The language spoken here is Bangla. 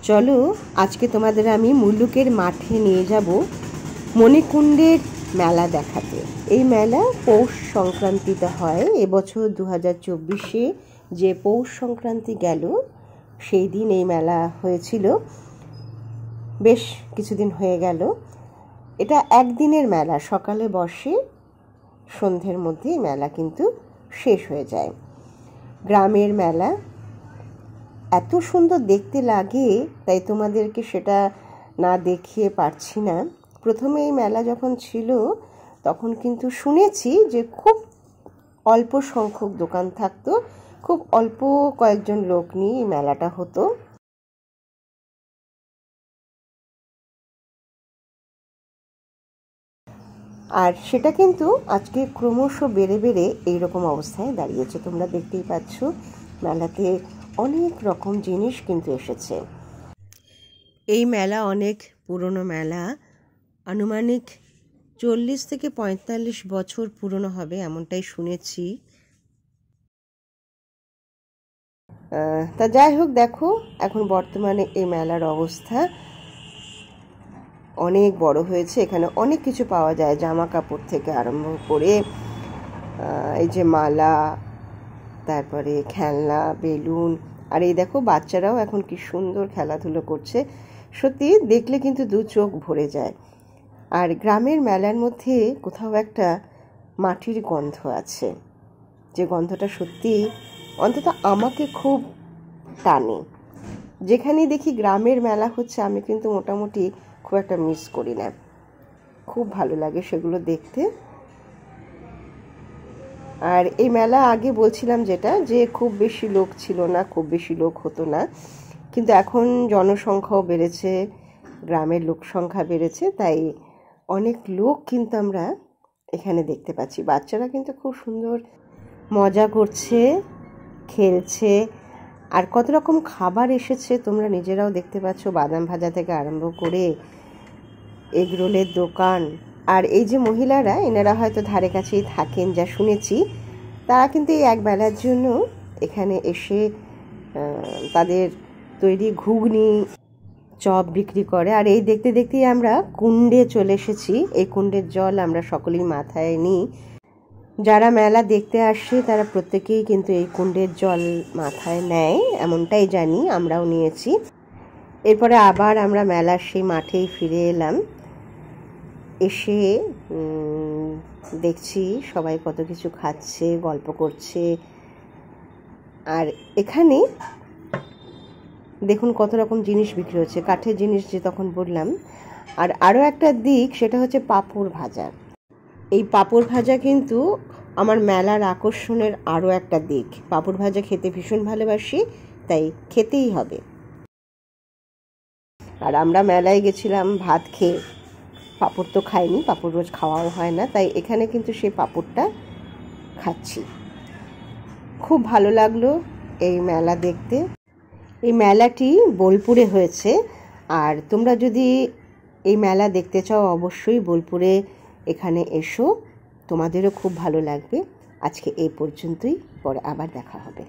চলো আজকে তোমাদের আমি মুলুকের মাঠে নিয়ে যাব মণিকুণ্ডের মেলা দেখাতে। এই মেলা পৌষ সংক্রান্তিতে হয়। এবছর 2024-এ যে পৌষ সংক্রান্তি গেল সেই দিন এই মেলা হয়েছিল। বেশ কিছুদিন হয়ে গেল। এটা একদিনের মেলা, সকালে বসে সন্ধ্যের মধ্যে মেলা কিন্তু শেষ হয়ে যায়। গ্রামের মেলা এত সুন্দর দেখতে লাগে, তাই তোমাদেরকে সেটা না দেখিয়ে পারছি না। প্রথমে এই মেলা যখন ছিল তখন কিন্তু শুনেছি যে খুব অল্প সংখ্যক দোকান থাকতো, খুব অল্প কয়েকজন লোক নিয়ে এই মেলাটা হতো। আর সেটা কিন্তু আজকে ক্রমশ বেড়ে বেড়ে এইরকম অবস্থায় দাঁড়িয়েছে। তোমরা দেখতেই পাচ্ছ মেলাতে অনেক রকম জিনিস কিন্তু এসেছে। এই মেলা অনেক পুরনো মেলা, আনুমানিক 40 থেকে 45 বছর পুরনো হবে এমনটাই শুনেছি। তা যাই হোক, দেখো এখন বর্তমানে এই মেলার অবস্থা অনেক বড় হয়েছে। এখানে অনেক কিছু পাওয়া যায়, জামা কাপড় থেকে আরম্ভ করে এই যে মালা, তারপরে খেলনা, বেলুন। আর এই দেখো বাচ্চারাও এখন কি সুন্দর খেলাধুলো করছে, সত্যি দেখলে কিন্তু দু চোখ ভরে যায়। আর গ্রামের মেলার মধ্যে কোথাও একটা মাটির গন্ধ আছে, যে গন্ধটা সত্যি অন্তত আমাকে খুব টানে। যেখানে দেখি গ্রামের মেলা হচ্ছে আমি কিন্তু মোটামুটি খুব একটা মিস করি না, খুব ভালো লাগে সেগুলো দেখতে। আর এই মেলা আগে বলছিলাম যেটা, যে খুব বেশি লোক ছিল না, খুব বেশি লোক হতো না, কিন্তু এখন জনসংখ্যাও বেড়েছে, গ্রামের লোক সংখ্যা বেড়েছে, তাই অনেক লোক কিন্তু আমরা এখানে দেখতে পাচ্ছি। বাচ্চারা কিন্তু খুব সুন্দর মজা করছে, খেলছে। আর কত রকম খাবার এসেছে তোমরা নিজেরাও দেখতে পাচ্ছ, বাদাম ভাজা থেকে আরম্ভ করে এগরোলের দোকান। আর এই যে মহিলারা, এনারা হয়তো ধারে কাছেই থাকেন যা শুনেছি, তারা কিন্তু এই এক বেলার জন্য এখানে এসে তাদের তৈরি ঘুগনি, চপ বিক্রি করে। আর এই দেখতে দেখতেই আমরা কুণ্ডে চলে এসেছি। এই কুণ্ডের জল আমরা সকলেই মাথায় নিই। যারা মেলা দেখতে আসে তারা প্রত্যেকেই কিন্তু এই কুণ্ডের জল মাথায় নেয়, এমনটাই জানি, আমরাও নিয়েছি। এরপরে আবার আমরা মেলার সেই মাঠেই ফিরে এলাম। এসে দেখছি সবাই কত কিছু খাচ্ছে, গল্প করছে। আর এখানে দেখুন কত রকম জিনিস বিক্রি হচ্ছে, কাঠের জিনিস যে তখন বললাম। আর আরও একটা দিক, সেটা হচ্ছে পাঁপড় ভাজা। এই পাঁপড় ভাজা কিন্তু আমার মেলার আকর্ষণের আরও একটা দিক। পাঁপড় ভাজা খেতে ভীষণ ভালোবাসি, তাই খেতেই হবে। আর আমরা মেলায় গেছিলাম ভাত খেয়ে, পাঁপড় তো খাইনি, পাঁপড় রোজ খাওয়াও হয় না, তাই এখানে কিন্তু সেই পাঁপড়টা খাচ্ছি। খুব ভালো লাগলো এই মেলা দেখতে। এই মেলাটি বোলপুরে হয়েছে। আর তোমরা যদি এই মেলা দেখতে চাও অবশ্যই বোলপুরে এখানে এসো, তোমাদেরও খুব ভালো লাগবে। আজকে এই পর্যন্তই, পরে আবার দেখা হবে।